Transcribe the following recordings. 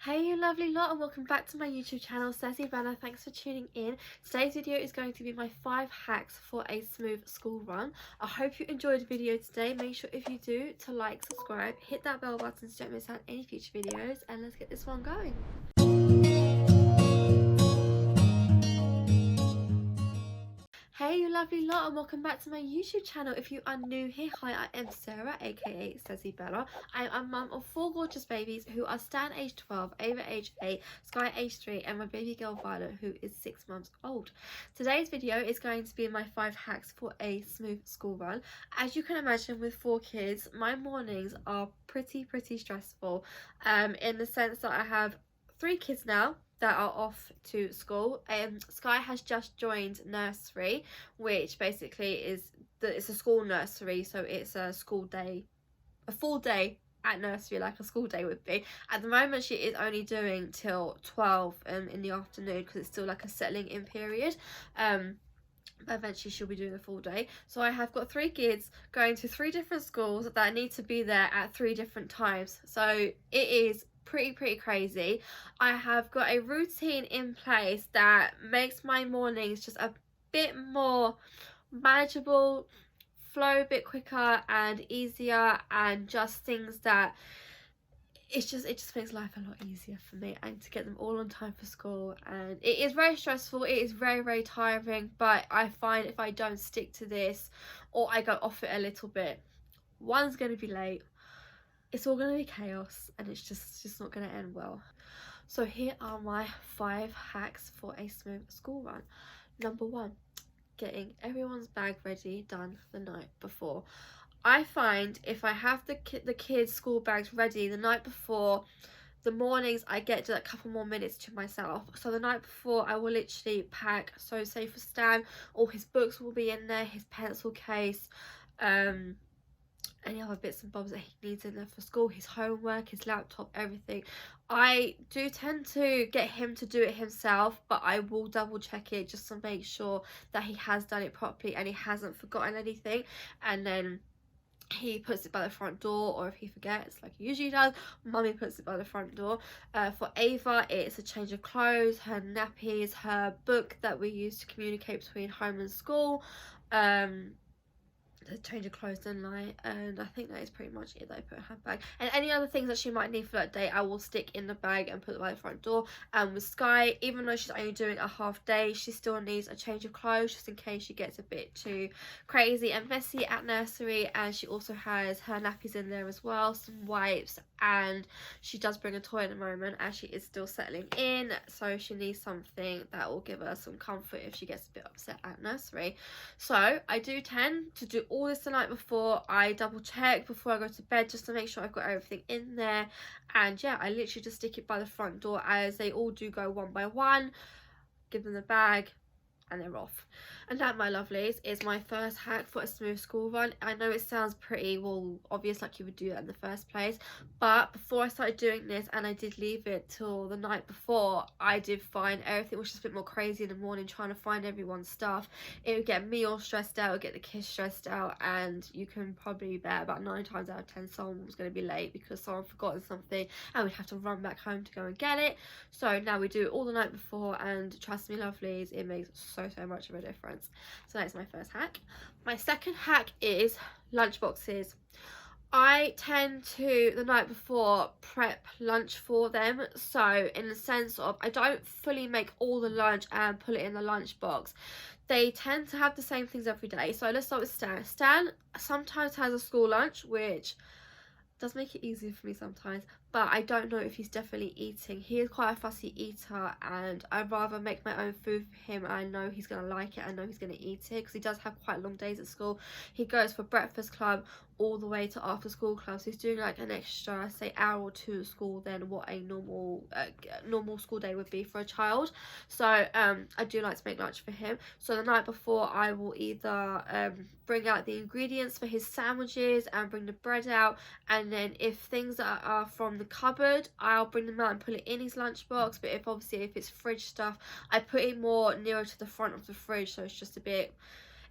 Hey you lovely lot, and welcome back to my YouTube channel, Sezzybella. Thanks for tuning in. Today's video is going to be my 5 hacks for a smooth school run. I hope you enjoyed the video today. Make sure if you do to like, subscribe, hit that bell button so you don't miss out any future videos, and let's get this one going. Hey you lovely lot, and welcome back to my YouTube channel. If you are new here, hi, I am Sarah, aka Sezzybella. I am a mum of 4 gorgeous babies who are Stan age 12, Ava age 8, Sky age 3, and my baby girl Violet who is 6 months old. Today's video is going to be my 5 hacks for a smooth school run. As you can imagine, with 4 kids, my mornings are pretty stressful, in the sense that I have 3 kids now that are off to school. Sky has just joined nursery, which basically it's a school nursery, so it's a school day, a full day at nursery like a school day would be. At the moment she is only doing till 12 in the afternoon because it's still like a settling in period. But eventually she'll be doing a full day. So I have got 3 kids going to 3 different schools that need to be there at 3 different times, so it is pretty crazy. I have got a routine in place that makes my mornings just a bit more manageable, flow a bit quicker and easier, and just things that it just makes life a lot easier for me, and to get them all on time for school. And it is very stressful, it is very tiring, but I find if I don't stick to this or I go off it a little bit, one's going to be late, it's all going to be chaos, and it's just not going to end well. So here are my 5 hacks for a smooth school run. Number 1, getting everyone's bag ready done the night before. I find if I have the kids' school bags ready the night before, the mornings I get a couple more minutes to myself. So the night before I will literally pack, so say for Stan, all his books will be in there, his pencil case, any other bits and bobs that he needs in there for school, his homework, his laptop, everything. I do tend to get him to do it himself, but I will double check it just to make sure that he has done it properly and he hasn't forgotten anything. And then he puts it by the front door, or if he forgets like he usually does, mummy puts it by the front door. For Ava, it's a change of clothes, her nappies, her book that we use to communicate between home and school, a change of clothes and night, and I think that is pretty much it that I put in her bag. And any other things that she might need for that day I will stick in the bag and put it by the front door. And with Sky, even though she's only doing a half day, she still needs a change of clothes just in case she gets a bit too crazy and messy at nursery. And she also has her nappies in there as well, some wipes, and she does bring a toy at the moment as she is still settling in, so she needs something that will give her some comfort if she gets a bit upset at nursery. So I do tend to do all this the night before. I double check before I go to bed just to make sure I've got everything in there, and yeah, I literally just stick it by the front door as they all do go one by one, give them the bag, and they're off. And that, my lovelies, is my first hack for a smooth school run. I know it sounds pretty obvious, like you would do that in the first place, but before I started doing this, and I did leave it till the night before, I did find everything was just a bit more crazy in the morning trying to find everyone's stuff. It would get me all stressed out, it would get the kids stressed out, and you can probably bet about 9 times out of 10 someone was going to be late because someone forgotten something and we'd have to run back home to go and get it. So now we do it all the night before, and trust me lovelies, it makes so much of a difference. So that's my first hack. My second hack is lunch boxes. I tend to, the night before, prep lunch for them. So in the sense of, I don't fully make all the lunch and put it in the lunch box. They tend to have the same things every day. So let's start with Stan. Stan sometimes has a school lunch, which does make it easier for me sometimes, but I don't know if he's definitely eating. He is quite a fussy eater, and I'd rather make my own food for him. I know he's going to like it, I know he's going to eat it, because he does have quite long days at school. He goes for breakfast club all the way to after school club, so he's doing like an extra, say, hour or 2 at school than what a normal school day would be for a child. So I do like to make lunch for him. So the night before I will either bring out the ingredients for his sandwiches and bring the bread out, and then if things are from the cupboard, I'll bring them out and put it in his lunchbox. But if it's fridge stuff, I put it more nearer to the front of the fridge, so it's just a bit,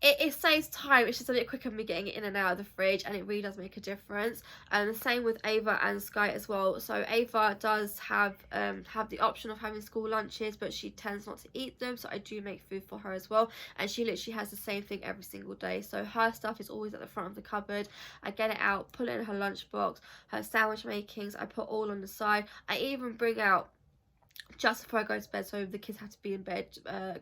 it saves time. It's just a bit quicker me getting it in and out of the fridge, and it really does make a difference. And the same with Ava and Sky as well. So Ava does have the option of having school lunches, but she tends not to eat them, so I do make food for her as well, and she literally has the same thing every single day. So her stuff is always at the front of the cupboard. I get it out, put it in her lunchbox. Her sandwich makings I put all on the side. I even bring out, just before I go to bed, so the kids have to be in bed,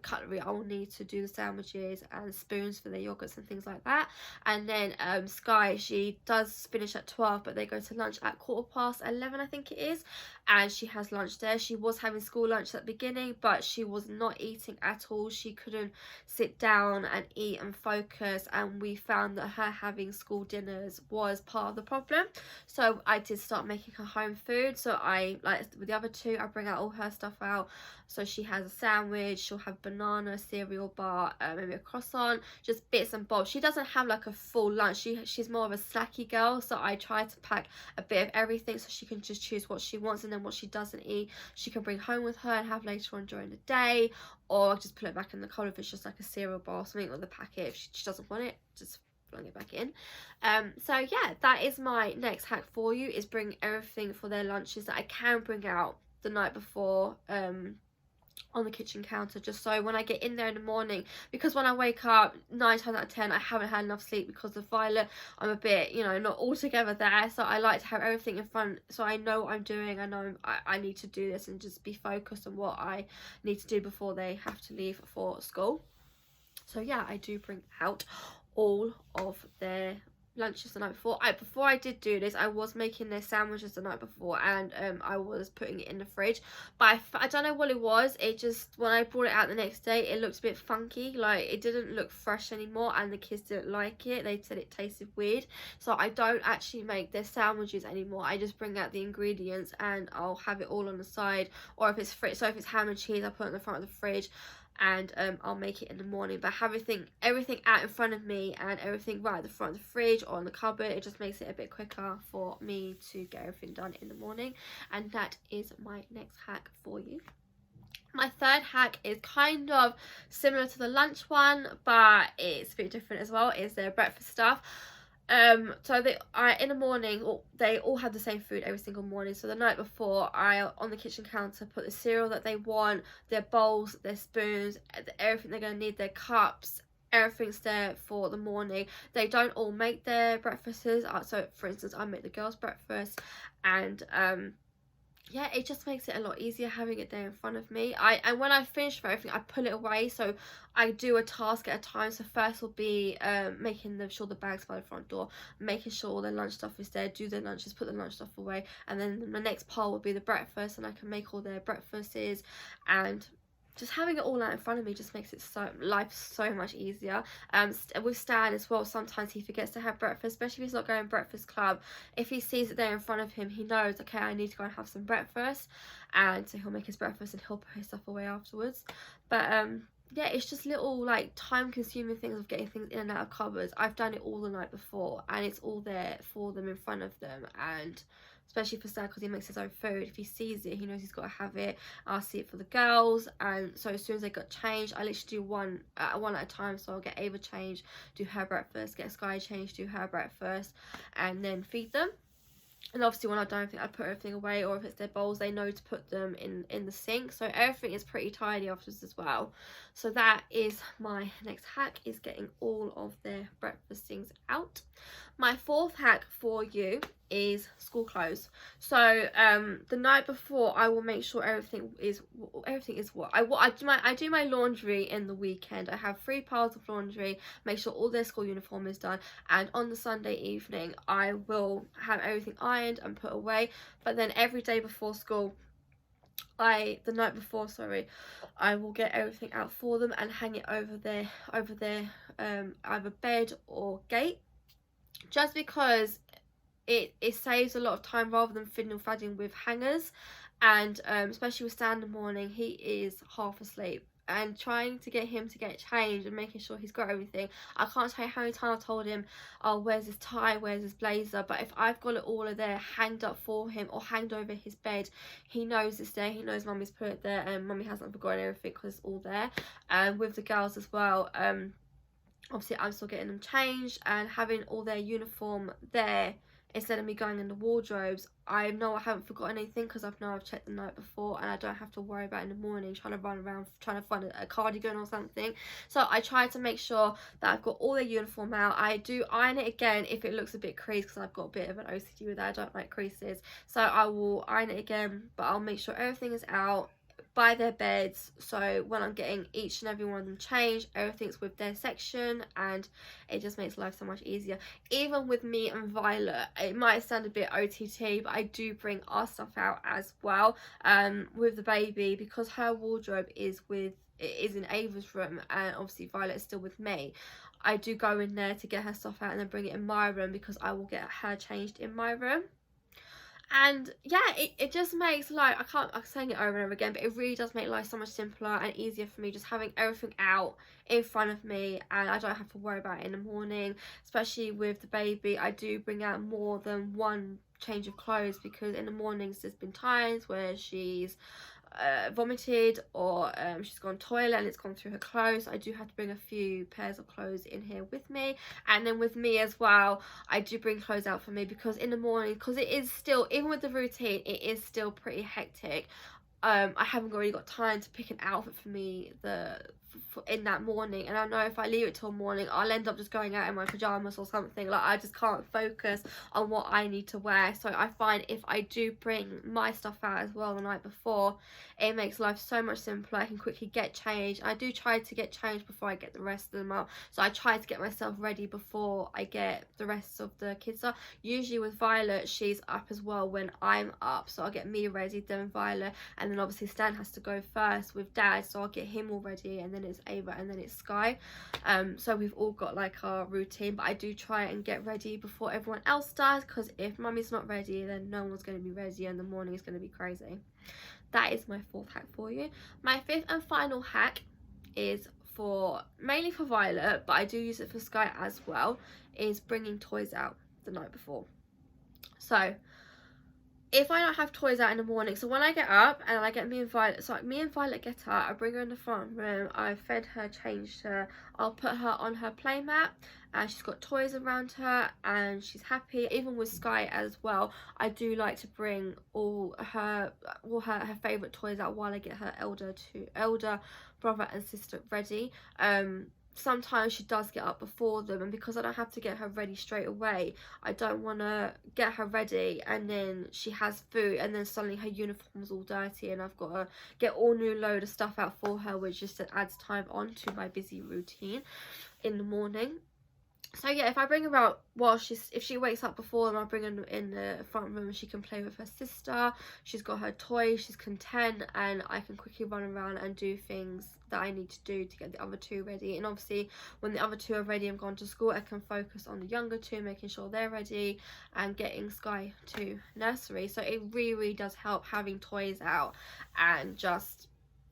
cutlery I will need to do the sandwiches, and spoons for their yogurts and things like that. And then Sky, she does finish at 12, but they go to lunch at 11:15, I think it is, and she has lunch there. She was having school lunch at the beginning, but she was not eating at all. She couldn't sit down and eat and focus, and we found that her having school dinners was part of the problem. So I did start making her home food. So I, like with the other two, I bring out all her stuff out. So she has a sandwich, she'll have banana, cereal bar, maybe a croissant, just bits and bobs. She doesn't have like a full lunch. She's more of a snacky girl, so I try to pack a bit of everything so she can just choose what she wants, and then what she doesn't eat she can bring home with her and have later on during the day, or just put it back in the cupboard if it's just like a cereal bar or something, or the packet if she doesn't want it, just plug it back in. So yeah, that is my next hack for you, is bring everything for their lunches that I can bring out the night before on the kitchen counter, just so when I get in there in the morning, because when I wake up 9 times out of 10 I haven't had enough sleep because of Violet, I'm a bit, you know, not all together there. So I like to have everything in front, so I know what I'm doing. I know I need to do this and just be focused on what I need to do before they have to leave for school. So yeah, I do bring out all of their lunches the night before. Before I did do this, I was making their sandwiches the night before, and I was putting it in the fridge, but I don't know what it was. It just, when I brought it out the next day, it looked a bit funky. Like, it didn't look fresh anymore, and the kids didn't like it. They said it tasted weird. So I don't actually make their sandwiches anymore. I just bring out the ingredients and I'll have it all on the side. Or if it's so if it's ham and cheese, I put it in the front of the fridge, and I'll make it in the morning. But everything out in front of me and everything right at the front of the fridge or on the cupboard, it just makes it a bit quicker for me to get everything done in the morning. And that is my next hack for you. My third hack is kind of similar to the lunch one, but it's a bit different as well, is their breakfast stuff. So in the morning, they all have the same food every single morning. So the night before, I on the kitchen counter put the cereal that they want, their bowls, their spoons, everything they're going to need, their cups, everything's there for the morning. They don't all make their breakfasts. So for instance, I make the girls' breakfast, and yeah, it just makes it a lot easier having it there in front of me. And when I finish everything, I put it away. So I do a task at a time. So first will be making sure the bag's by the front door, making sure all the lunch stuff is there, do their lunches, put the lunch stuff away, and then the next part will be the breakfast, and I can make all their breakfasts. And just having it all out in front of me just makes it life so much easier. With Stan as well, sometimes he forgets to have breakfast, especially if he's not going breakfast club. If he sees it there in front of him, he knows, okay, I need to go and have some breakfast, and so he'll make his breakfast and he'll put his stuff away afterwards. But yeah, it's just little like time consuming things of getting things in and out of cupboards. I've done it all the night before, and it's all there for them in front of them. And especially for Stan, because he makes his own food, if he sees it, he knows he's got to have it. I'll see it for the girls, and so as soon as they got changed, I literally do one at a time. So I'll get Ava changed, do her breakfast, get Sky changed, do her breakfast, and then feed them. And obviously when I don't think I put everything away, or if it's their bowls, they know to put them in the sink. So everything is pretty tidy afterwards as well. So that is my next hack, is getting all of their breakfast things out. My fourth hack for you is school clothes. So the night before, I will make sure everything is what I do my laundry in the weekend. I have 3 piles of laundry, make sure all their school uniform is done, and on the Sunday evening I will have everything ironed and put away. But then every day before school, the night before, sorry, I will get everything out for them and hang it over their either bed or gate, just because it saves a lot of time rather than fiddling fadding with hangers. And especially with Stan in the morning, he is half asleep, and trying to get him to get changed and making sure he's got everything. I can't tell you how many times I've told him, oh, where's his tie, where's his blazer, but if I've got it all there hanged up for him or hanged over his bed, he knows it's there. He knows Mummy's put it there, and Mummy hasn't forgotten everything because it's all there. And with the girls as well, obviously I'm still getting them changed, and having all their uniform there instead of me going in the wardrobes, I know I haven't forgotten anything because I've checked the night before, and I don't have to worry about in the morning trying to run around trying to find a cardigan or something. So I try to make sure that I've got all the uniform out. I do iron it again if it looks a bit creased, because I've got a bit of an OCD with that. I don't like creases, so I will iron it again, but I'll make sure everything is out by their beds, so when I'm getting each and every one of them changed, everything's with their section, and it just makes life so much easier. Even with me and Violet, it might sound a bit OTT, but I do bring our stuff out as well, with the baby, because her wardrobe is in Ava's room, and obviously Violet is still with me. I do go in there to get her stuff out and then bring it in my room, because I will get her changed in my room. And yeah, it just makes life, I'm saying it over and over again, but it really does make life so much simpler and easier for me, just having everything out in front of me, and I don't have to worry about it in the morning. Especially with the baby, I do bring out more than one change of clothes, because in the mornings there's been times where she's vomited, or she's gone toilet and it's gone through her clothes. I do have to bring a few pairs of clothes in here with me, and then with me as well, I do bring clothes out for me, because in the morning, because it is still, even with the routine, it is still pretty hectic. I haven't really got time to pick an outfit for me in that morning, and I know if I leave it till morning, I'll end up just going out in my pajamas or something. Like, I just can't focus on what I need to wear. So I find if I do bring my stuff out as well the night before, it makes life so much simpler. I can quickly get changed. I do try to get changed before I get the rest of them out, so I try to get myself ready before I get the rest of the kids up. Usually with Violet, she's up as well when I'm up, so I'll get me ready, then Violet, and then obviously Stan has to go first with Dad, so I'll get him all ready, and then it's Ava, and then it's Sky. So we've all got like our routine, but I do try and get ready before everyone else does, because if Mummy's not ready, then no one's going to be ready, and the morning is going to be crazy. That is my fourth hack for you. My fifth and final hack is mainly for Violet, but I do use it for Sky as well, is bringing toys out the night before. So if I don't have toys out in the morning, so when I get up and I get me and Violet get up, I bring her in the front room, I've fed her, changed her, I'll put her on her play mat, and she's got toys around her and she's happy. Even with Sky as well, I do like to bring all her favourite toys out while I get her elder brother and sister ready. Sometimes she does get up before them, and because I don't have to get her ready straight away, I don't want to get her ready and then she has food and then suddenly her uniform's all dirty and I've got to get all new load of stuff out for her, which just adds time onto my busy routine in the morning. So yeah, if I bring her out if she wakes up before them, I'll bring her in the front room and she can play with her sister. She's got her toys, she's content, and I can quickly run around and do things that I need to do to get the other two ready. And obviously when the other two are ready and gone to school, I can focus on the younger two, making sure they're ready and getting Sky to nursery. So it really does help having toys out, and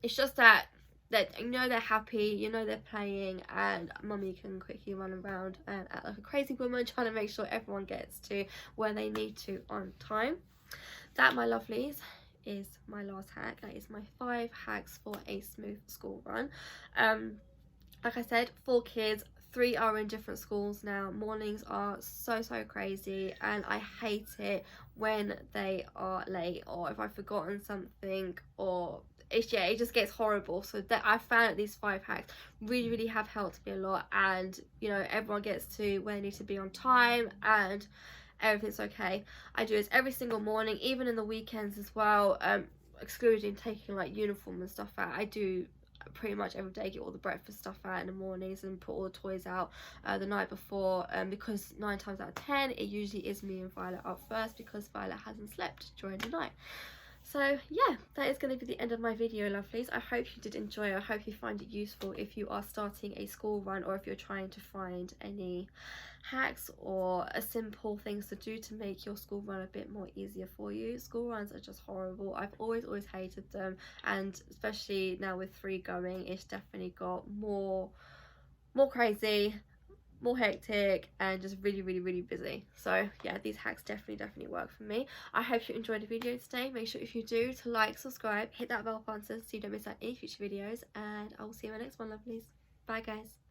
it's just that you know they're happy, you know they're playing, and Mummy can quickly run around and act like a crazy woman trying to make sure everyone gets to where they need to on time. That, my lovelies, is my last hack. That is my 5 hacks for a smooth school run. Like I said, 4 kids, 3 are in different schools now. Mornings are so crazy, and I hate it when they are late, or if I've forgotten something, or it just gets horrible. So that I found that these 5 hacks really have helped me a lot, and you know, everyone gets to where they need to be on time and everything's okay. I do this every single morning, even in the weekends as well, excluding taking like uniform and stuff out. I do pretty much every day get all the breakfast stuff out in the mornings and put all the toys out the night before, because 9 times out of 10 it usually is me and Violet up first, because Violet hasn't slept during the night. So yeah, that is going to be the end of my video, lovelies. I hope you did enjoy it. I hope you find it useful if you are starting a school run, or if you're trying to find any hacks or simple things to do to make your school run a bit more easier for you. School runs are just horrible. I've always hated them, and especially now with 3 going, it's definitely got more crazy, more hectic, and just really busy. So yeah, these hacks definitely work for me. I hope you enjoyed the video today. Make sure if you do to like, subscribe, hit that bell button so you don't miss out any future videos, and I will see you in my next one, lovelies. Bye guys.